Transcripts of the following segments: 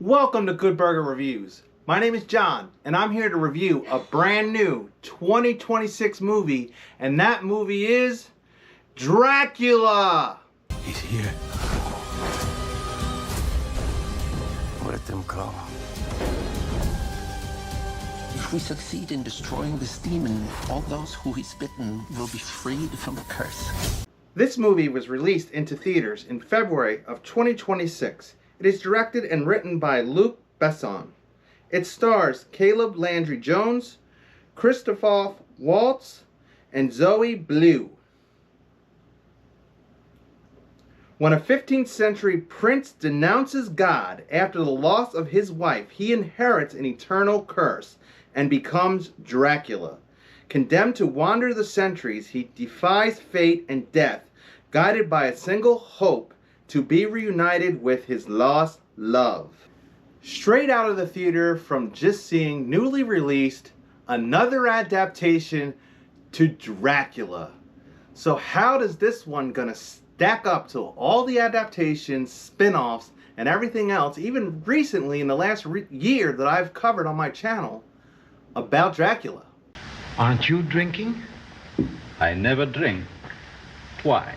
Welcome to Good Burger Reviews. My name is John, and I'm here to review a brand new 2026 movie, and that movie is Dracula! He's here. Let them come. If we succeed in destroying this demon, all those who he's bitten will be freed from the curse. This movie was released into theaters in February of 2026. It is directed and written by Luc Besson. It stars Caleb Landry Jones, Christoph Waltz, and Zoe Blue. When a 15th century prince denounces God after the loss of his wife, he inherits an eternal curse and becomes Dracula. Condemned to wander the centuries, he defies fate and death, guided by a single hope to be reunited with his lost love. Straight out of the theater from just seeing newly released another adaptation to Dracula. So how does this one gonna stack up to all the adaptations, spin-offs, and everything else, even recently in the last year that I've covered on my channel about Dracula? Aren't you drinking? I never drink. Why?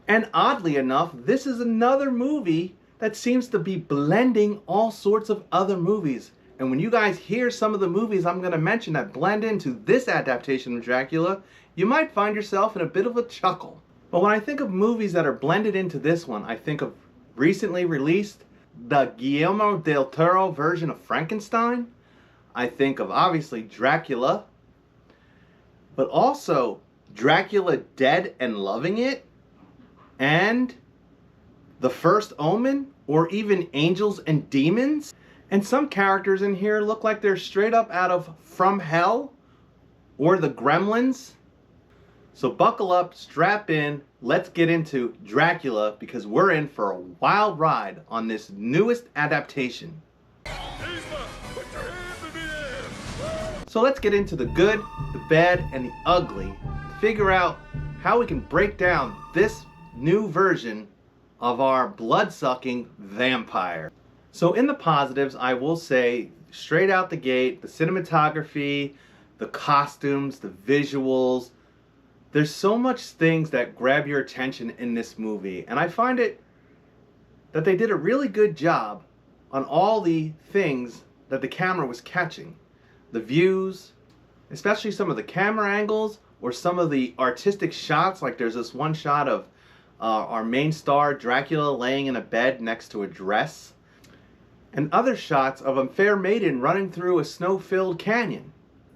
And oddly enough, this is another movie that seems to be blending all sorts of other movies. And when you guys hear some of the movies I'm going to mention that blend into this adaptation of Dracula, you might find yourself in a bit of a chuckle. But when I think of movies that are blended into this one, I think of recently released the Guillermo del Toro version of Frankenstein. I think of obviously Dracula, but also Dracula Dead and Loving It, and The First Omen, or even Angels and Demons. And some characters in here look like they're straight up out of From Hell or The Gremlins. So buckle up, strap in, let's get into Dracula, because we're in for a wild ride on this newest adaptation. So let's get into the good, the bad, and the ugly to figure out how we can break down this new version of our blood-sucking vampire. So in the positives, I will say straight out the gate, the cinematography, the costumes, the visuals, there's so much things that grab your attention in this movie, and I find it that they did a really good job on all the things that the camera was catching. The views, especially some of the camera angles or some of the artistic shots, like there's this one shot of our main star Dracula laying in a bed next to a dress, and other shots of a fair maiden running through a snow-filled canyon.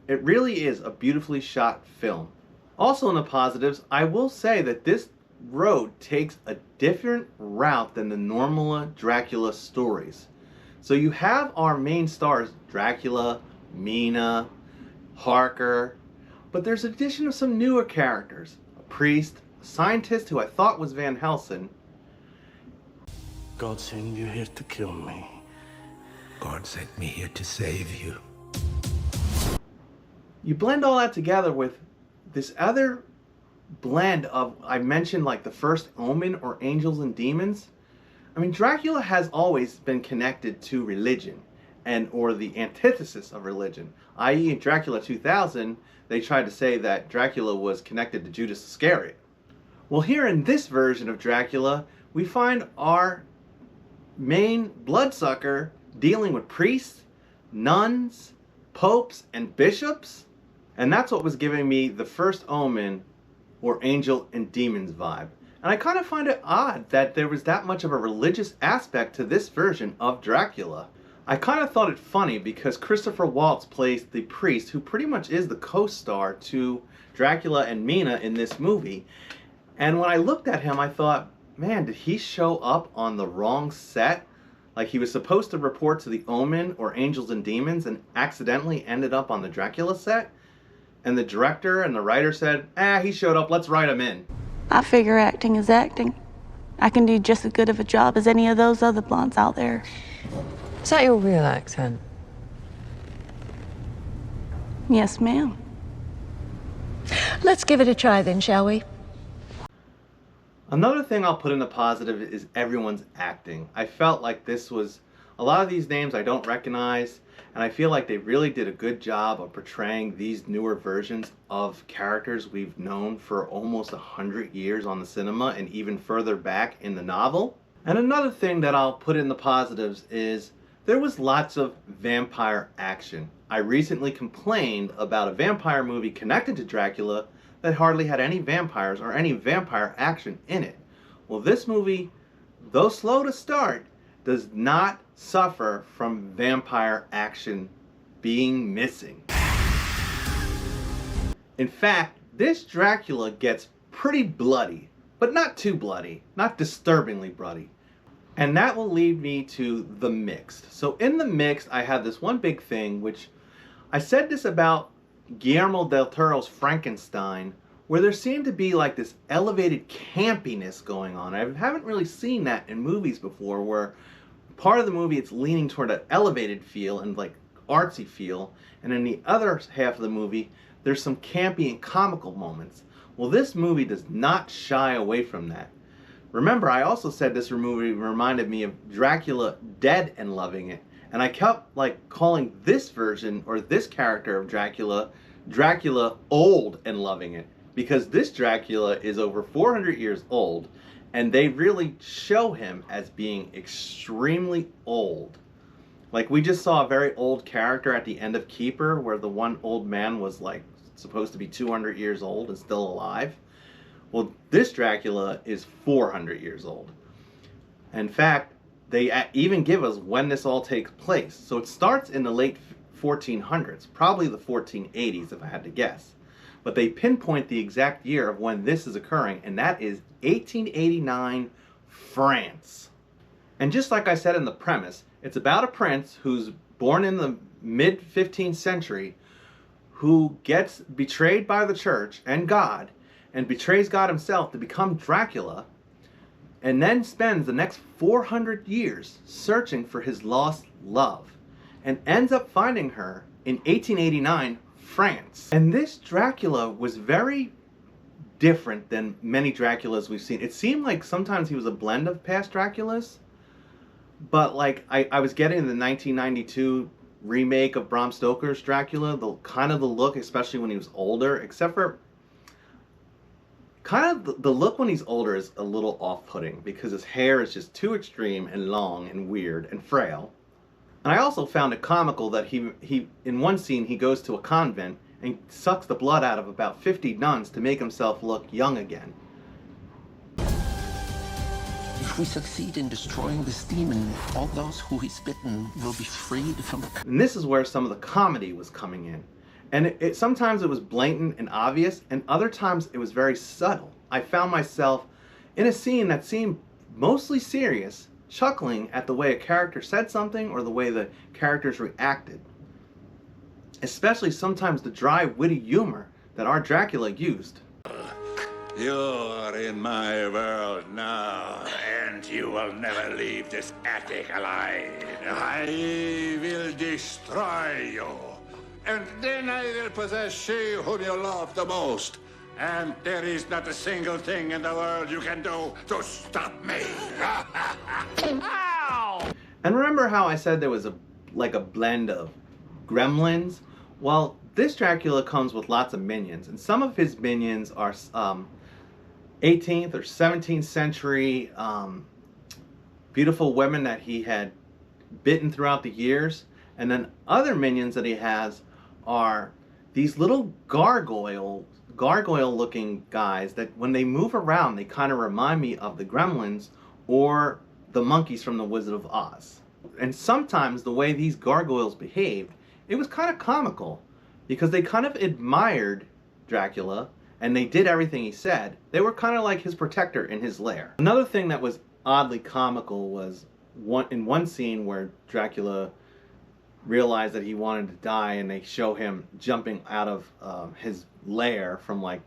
It really is a beautifully shot film. Also in the positives, I will say that this road takes a different route than the normal Dracula stories. So you have our main stars, Dracula, Mina, Harker, but there's addition of some newer characters, a priest, a scientist who I thought was Van Helsing. God sent you here to kill me. God sent me here to save you. You blend all that together with this other blend of, I mentioned like The First Omen or Angels and Demons. I mean, Dracula has always been connected to religion, and or the antithesis of religion, i.e. in Dracula 2000, they tried to say that Dracula was connected to Judas Iscariot. Well, here in this version of Dracula, we find our main bloodsucker dealing with priests, nuns, popes, and bishops. And that's what was giving me The First Omen or Angel and Demons vibe. And I kind of find it odd that there was that much of a religious aspect to this version of Dracula. I kind of thought it funny because Christopher Waltz plays the priest who pretty much is the co-star to Dracula and Mina in this movie. And when I looked at him, I thought, man, did he show up on the wrong set? Like he was supposed to report to The Omen or Angels and Demons and accidentally ended up on the Dracula set? And the director and the writer said, he showed up, let's write him in. I figure acting is acting. I can do just as good of a job as any of those other blondes out there. Is that your real accent? Yes, ma'am. Let's give it a try then, shall we? Another thing I'll put in the positive is everyone's acting. I felt like this was A lot of these names I don't recognize, and I feel like they really did a good job of portraying these newer versions of characters we've known for almost 100 years on the cinema and even further back in the novel. And another thing that I'll put in the positives is there was lots of vampire action. I recently complained about a vampire movie connected to Dracula that hardly had any vampires or any vampire action in it. Well, this movie, though slow to start, does not suffer from vampire action being missing. In fact, this Dracula gets pretty bloody, but not too bloody, not disturbingly bloody. And that will lead me to the mixed. So in the mixed, I have this one big thing, which I said this about Guillermo del Toro's Frankenstein, where there seemed to be like this elevated campiness going on. I haven't really seen that in movies before, where part of the movie it's leaning toward an elevated feel and like artsy feel, and in the other half of the movie there's some campy and comical moments. Well, this movie does not shy away from that. Remember, I also said this movie reminded me of Dracula Dead and Loving It, and I kept like calling this version or this character of Dracula Old and Loving It, because this Dracula is over 400 years old, and they really show him as being extremely old. Like, we just saw a very old character at the end of Keeper, where the one old man was like supposed to be 200 years old and still alive. Well, this Dracula is 400 years old. In fact, they even give us when this all takes place. So it starts in the late 1400s, probably the 1480s if I had to guess. But they pinpoint the exact year of when this is occurring, and that is 1889 France. And just like I said in the premise, it's about a prince who's born in the mid-15th century who gets betrayed by the church and God, and betrays God himself to become Dracula, and then spends the next 400 years searching for his lost love, and ends up finding her in 1889 France. And this Dracula was very different than many Draculas we've seen. It seemed like sometimes he was a blend of past Draculas, but like I was getting the 1992 remake of Bram Stoker's Dracula, the kind of the look, especially when he was older, except for kind of the look when he's older is a little off-putting because his hair is just too extreme and long and weird and frail. And I also found it comical that he in one scene he goes to a convent and sucks the blood out of about 50 nuns to make himself look young again. If we succeed in destroying this demon, all those who he's bitten will be freed from the curse. And this is where some of the comedy was coming in. And sometimes it was blatant and obvious, and other times it was very subtle. I found myself in a scene that seemed mostly serious, chuckling at the way a character said something or the way the characters reacted. Especially sometimes the dry, witty humor that our Dracula used. You're in my world now, and you will never leave this attic alive. I will destroy you, and then I will possess she whom you love the most. And there is not a single thing in the world you can do to stop me. Ow! And remember how I said there was a blend of gremlins? Well, this Dracula comes with lots of minions, and some of his minions are 18th or 17th century beautiful women that he had bitten throughout the years, and then other minions that he has are these little gargoyle looking guys that when they move around they kind of remind me of the gremlins or the monkeys from the Wizard of Oz. And sometimes the way these gargoyles behaved, it was kind of comical because they kind of admired Dracula and they did everything he said. They were kind of like his protector in his lair. Another thing that was oddly comical was in one scene where Dracula realized that he wanted to die, and they show him jumping out of his lair from like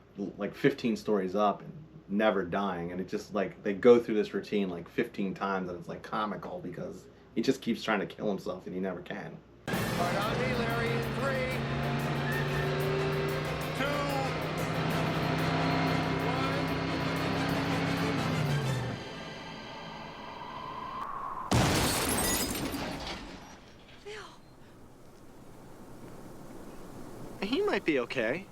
15 stories up and never dying. And it just like they go through this routine like 15 times, and it's like comical because he just keeps trying to kill himself and he never can. Right on me, Larry, in 3, 2, 1. He might be okay.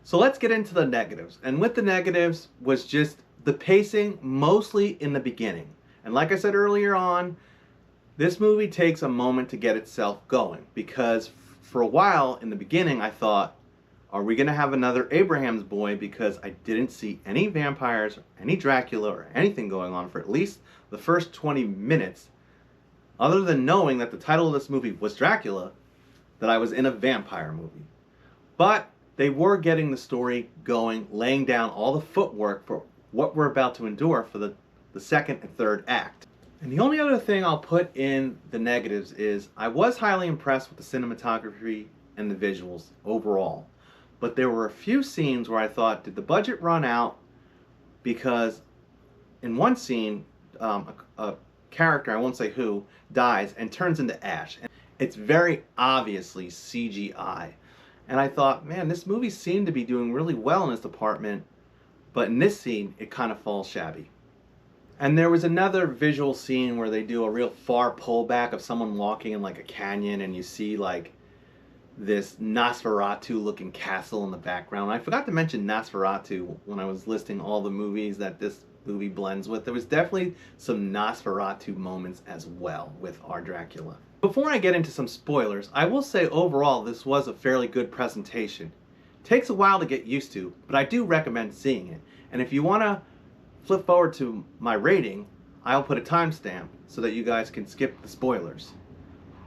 So let's get into the negatives. And with the negatives was just the pacing, mostly in the beginning. And like I said earlier on, this movie takes a moment to get itself going, because for a while in the beginning I thought, are we going to have another Abraham's Boy? Because I didn't see any vampires, or any Dracula, or anything going on for at least the first 20 minutes, other than knowing that the title of this movie was Dracula, that I was in a vampire movie. But they were getting the story going, laying down all the footwork for what we're about to endure for the second and third act. And the only other thing I'll put in the negatives is I was highly impressed with the cinematography and the visuals overall. But there were a few scenes where I thought, did the budget run out? Because in one scene, a character, I won't say who, dies and turns into ash. And it's very obviously CGI. And I thought, man, this movie seemed to be doing really well in this department, but in this scene, it kind of falls shabby. And there was another visual scene where they do a real far pullback of someone walking in like a canyon, and you see like this Nosferatu-looking castle in the background. I forgot to mention Nosferatu when I was listing all the movies that this movie blends with. There was definitely some Nosferatu moments as well with our Dracula. Before I get into some spoilers, I will say overall this was a fairly good presentation. It takes a while to get used to, but I do recommend seeing it. And if you want to flip forward to my rating, I'll put a timestamp so that you guys can skip the spoilers.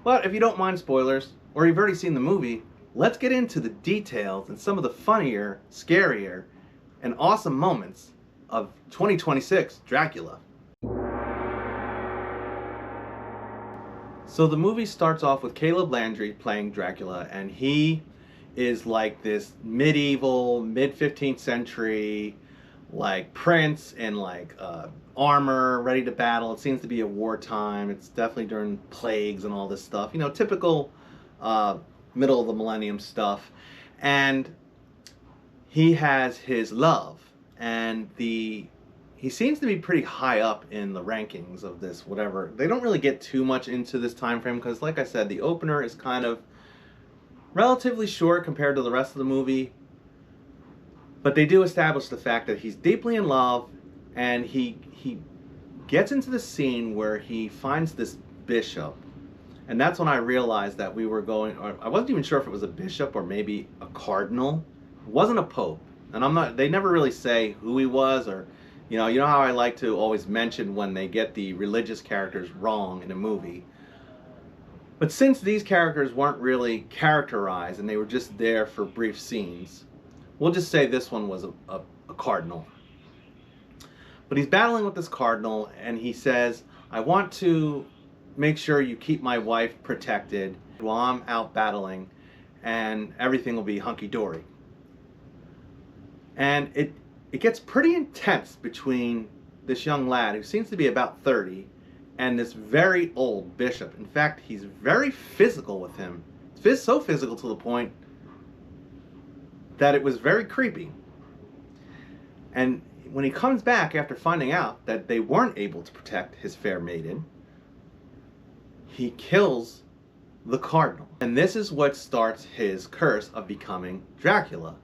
But if you don't mind spoilers, or you've already seen the movie, let's get into the details and some of the funnier, scarier, and awesome moments of 2026 Dracula. So the movie starts off with Caleb Landry playing Dracula, and he is like this medieval, mid-15th century, like prince in like armor, ready to battle. It seems to be a wartime. It's definitely during plagues and all this stuff. You know, typical middle of the millennium stuff. And he has his love, and he seems to be pretty high up in the rankings of this, whatever. They don't really get too much into this time frame because, like I said, the opener is kind of relatively short compared to the rest of the movie. But they do establish the fact that he's deeply in love, and he gets into the scene where he finds this bishop. And that's when I realized that we were going, or I wasn't even sure if it was a bishop or maybe a cardinal. It wasn't a pope. And they never really say who he was, or you know how I like to always mention when they get the religious characters wrong in a movie. But since these characters weren't really characterized and they were just there for brief scenes, we'll just say this one was a cardinal. But he's battling with this cardinal, and he says, I want to make sure you keep my wife protected while I'm out battling, and everything will be hunky-dory. And it gets pretty intense between this young lad, who seems to be about 30, and this very old bishop. In fact, he's very physical with him. So physical to the point that it was very creepy. And when he comes back after finding out that they weren't able to protect his fair maiden, he kills the cardinal. And this is what starts his curse of becoming Dracula.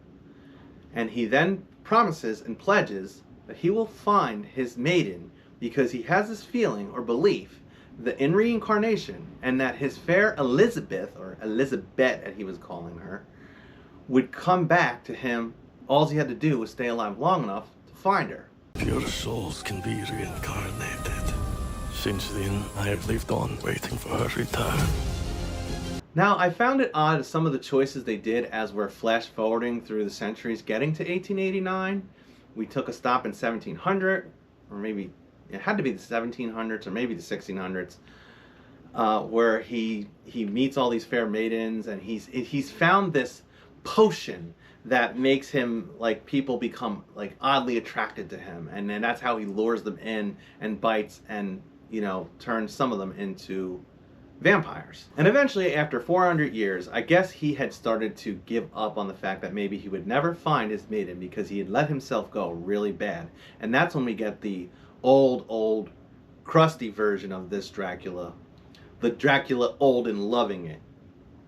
And he then promises and pledges that he will find his maiden, because he has this feeling or belief that in reincarnation, and that his fair Elizabeth, or Elizabeth as he was calling her, would come back to him. All he had to do was stay alive long enough to find her. Pure souls can be reincarnated. Since then, I have lived on waiting for her return. Now, I found it odd some of the choices they did as we're flash forwarding through the centuries getting to 1889. We took a stop in 1700, or maybe it had to be the 1700s or maybe the 1600s, where he meets all these fair maidens, and he's found this potion that makes him, like, people become like oddly attracted to him, and then that's how he lures them in and bites and, you know, turns some of them into vampires. And eventually, after 400 years, I guess he had started to give up on the fact that maybe he would never find his maiden because he had let himself go really bad. And that's when we get the old crusty version of this Dracula, the Dracula old and loving it.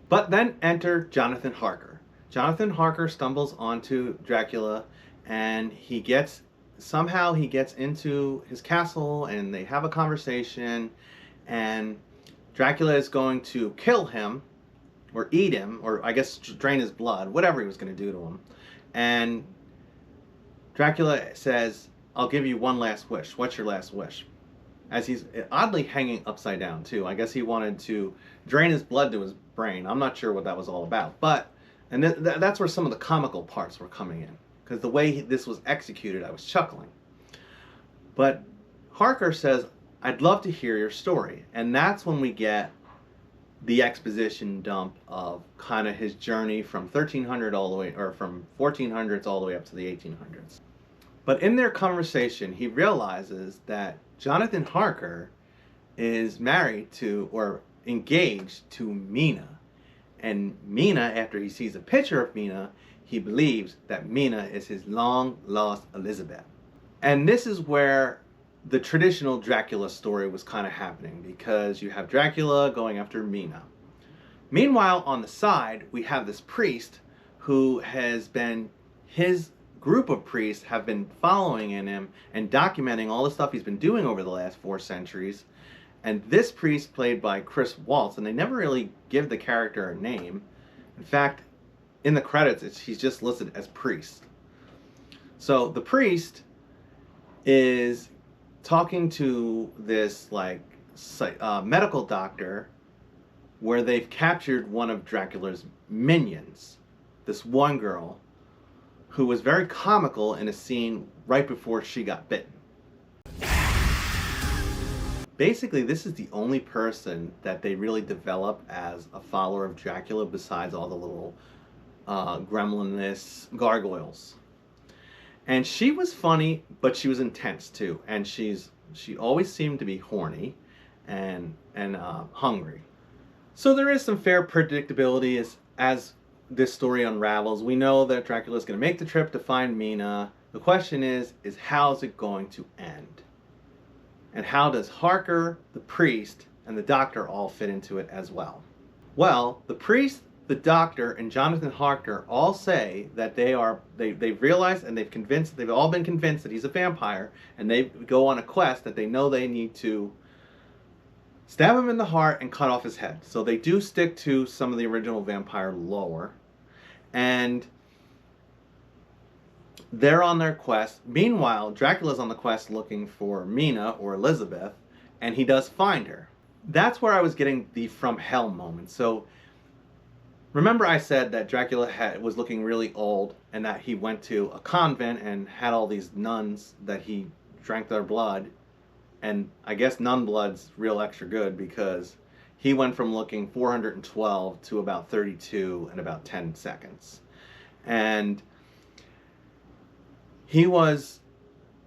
But then enter Jonathan Harker. Jonathan Harker stumbles onto Dracula, and somehow he gets into his castle, and they have a conversation, and Dracula is going to kill him, or eat him, or I guess drain his blood, whatever he was going to do to him. And Dracula says, "I'll give you one last wish. What's your last wish?" As he's oddly hanging upside down too. I guess he wanted to drain his blood to his brain. I'm not sure what that was all about. And that's where some of the comical parts were coming in. Because the way this was executed, I was chuckling. But Harker says, "I'd love to hear your story." And that's when we get the exposition dump of kind of his journey from 1300 all the way, or from 1400s all the way up to the 1800s. But in their conversation, he realizes that Jonathan Harker is married to, or engaged to, Mina. And Mina, after he sees a picture of Mina, he believes that Mina is his long-lost Elizabeth. And this is where the traditional Dracula story was kind of happening, because you have Dracula going after Mina. Meanwhile, on the side, we have this priest who has been, his group of priests have been following in him and documenting all the stuff he's been doing over the last 4 centuries. And this priest, played by Chris Waltz, and they never really give the character a name. In fact, in the credits, he's just listed as priest. So the priest is talking to this medical doctor, where they've captured one of Dracula's minions, this one girl who was very comical in a scene right before she got bitten. Basically, this is the only person that they really develop as a follower of Dracula, besides all the little gremlin-ness gargoyles. And she was funny, but she was intense too. And she always seemed to be horny and hungry. So there is some fair predictability as this story unravels. We know that Dracula is going to make the trip to find Mina. The question is how's it going to end? And how does Harker, the priest, and the doctor all fit into it as well? Well, the priest, the doctor, and Jonathan Harker all say that they've realized, and they've all been convinced that he's a vampire, and they go on a quest that they know they need to stab him in the heart and cut off his head. So they do stick to some of the original vampire lore. And they're on their quest. Meanwhile, Dracula's on the quest looking for Mina, or Elizabeth, and he does find her. That's where I was getting the from hell moment. So remember I said that Dracula was looking really old, and that he went to a convent and had all these nuns that he drank their blood. And I guess nun blood's real extra good, because he went from looking 412 to about 32 in about 10 seconds. And he was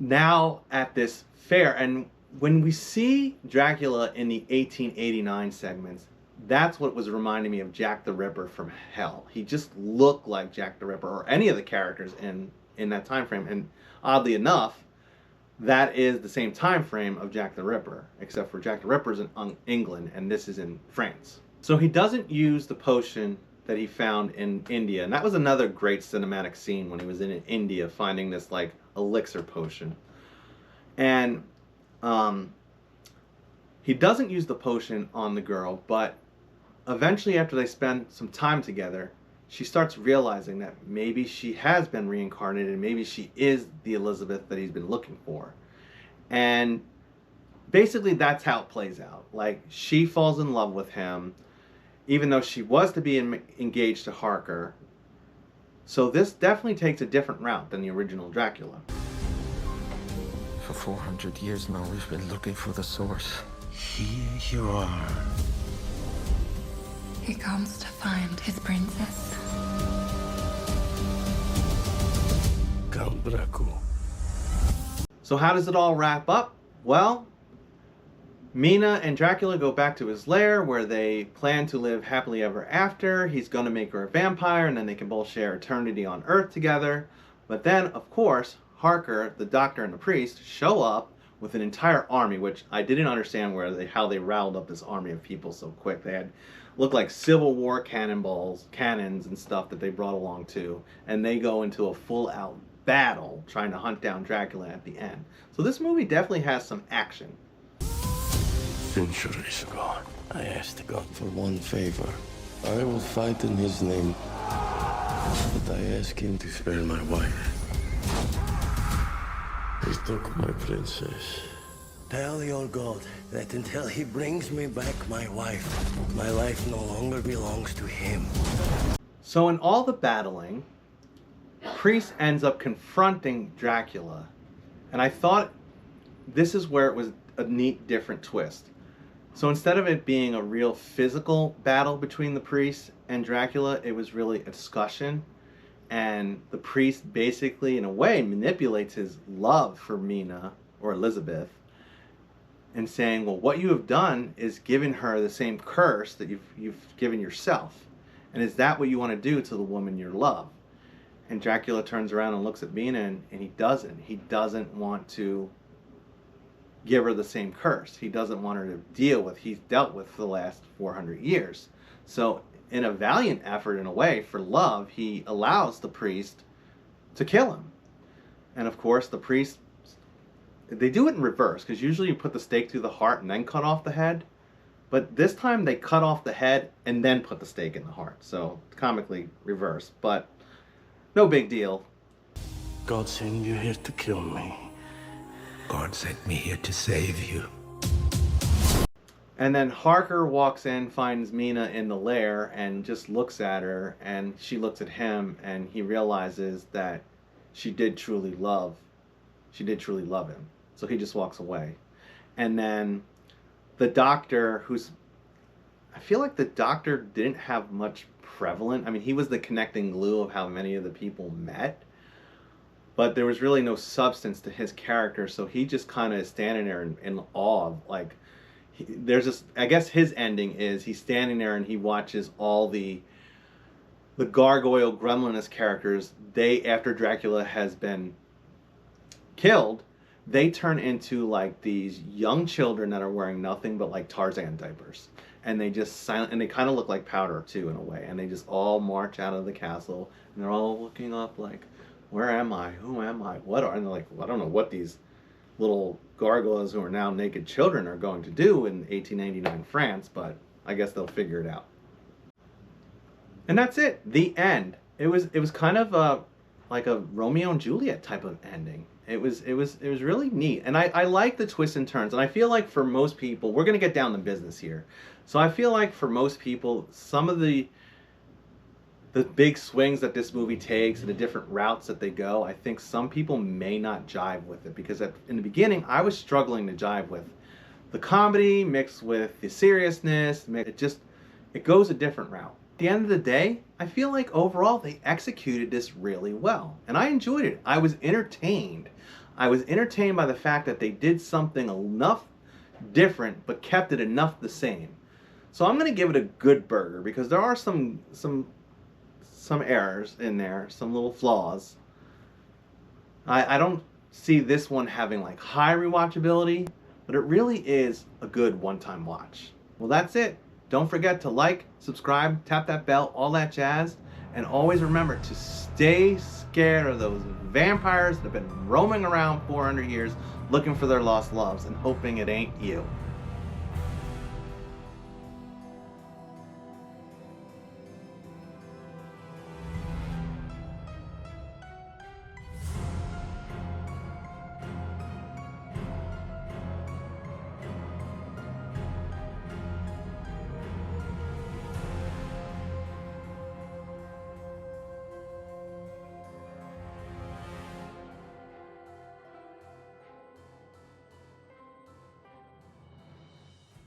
now at this fair. And when we see Dracula in the 1889 segments, that's what was reminding me of Jack the Ripper from hell. He just looked like Jack the Ripper, or any of the characters in that time frame. And oddly enough, that is the same time frame of Jack the Ripper, except for Jack the Ripper's in England and this is in France. So he doesn't use the potion that he found in India, and that was another great cinematic scene when he was in India finding this elixir potion. And he doesn't use the potion on the girl, but eventually, after they spend some time together, she starts realizing that maybe she has been reincarnated, and maybe she is the Elizabeth that he's been looking for. And basically that's how it plays out. She falls in love with him, even though she was to be engaged to Harker. So this definitely takes a different route than the original Dracula. For 400 years now, we've been looking for the source. Here you are. He comes to find his princess. Count Dracula. So how does it all wrap up? Well, Mina and Dracula go back to his lair where they plan to live happily ever after. He's going to make her a vampire and then they can both share eternity on Earth together. But then, of course, Harker, the doctor and the priest, show up with an entire army, which I didn't understand how they riled up this army of people so quick. They had looked like Civil War cannons and stuff that they brought along too. And they go into a full-out battle trying to hunt down Dracula at the end. So this movie definitely has some action. Centuries ago, I asked God for one favor. I will fight in his name, but I ask him to spare my wife. He took my princess. Tell your God that until he brings me back my wife, my life no longer belongs to him. So in all the battling, Priest ends up confronting Dracula. And I thought this is where it was a neat, different twist. So instead of it being a real physical battle between the priest and Dracula, it was really a discussion. And the priest basically, in a way, manipulates his love for Mina, or Elizabeth, and saying, well, what you have done is given her the same curse that you've given yourself. And is that what you want to do to the woman you love? And Dracula turns around and looks at Mina, and he doesn't. He doesn't want to give her the same curse. He doesn't want her to deal with he's dealt with for the last 400 years. So in a valiant effort, in a way, for love, he allows the priest to kill him. And of course, the priest, they do it in reverse, because usually you put the stake through the heart and then cut off the head. But this time they cut off the head and then put the stake in the heart. So comically reversed, but no big deal. God sent you here to kill me. God sent me here to save you. And then Harker walks in, finds Mina in the lair, and just looks at her, and she looks at him, and he realizes that she did truly love him. So he just walks away. And then the doctor, I feel like the doctor didn't have much prevalent. I mean, he was the connecting glue of how many of the people met. But there was really no substance to his character, so he just kind of is standing there in awe of, like, there's this, I guess his ending is he's standing there and he watches all the gargoyle gremlinous characters, after Dracula has been killed, they turn into like these young children that are wearing nothing but like Tarzan diapers. And they just and they kind of look like powder too in a way. And they just all march out of the castle and they're all looking up like, where am I? Who am I? What are, and they're like, well, I don't know what these little gargoyles who are now naked children are going to do in 1889 France, but I guess they'll figure it out. And that's it. The end. It was kind of like a Romeo and Juliet type of ending. It was really neat. And I like the twists and turns. And I feel like for most people, we're going to get down to business here. So I feel like for most people, some of the big swings that this movie takes and the different routes that they go, I think some people may not jive with it, because in the beginning I was struggling to jive with the comedy mixed with the seriousness. It goes a different route. At the end of the day, I feel like overall they executed this really well, and I enjoyed it. I was entertained. I was entertained by the fact that they did something enough different but kept it enough the same. So I'm going to give it a good burger, because there are some errors in there, some little flaws. I don't see this one having like high rewatchability, but it really is a good one-time watch. Well, that's it. Don't forget to like, subscribe, tap that bell, all that jazz, and always remember to stay scared of those vampires that have been roaming around 400 years looking for their lost loves and hoping it ain't you.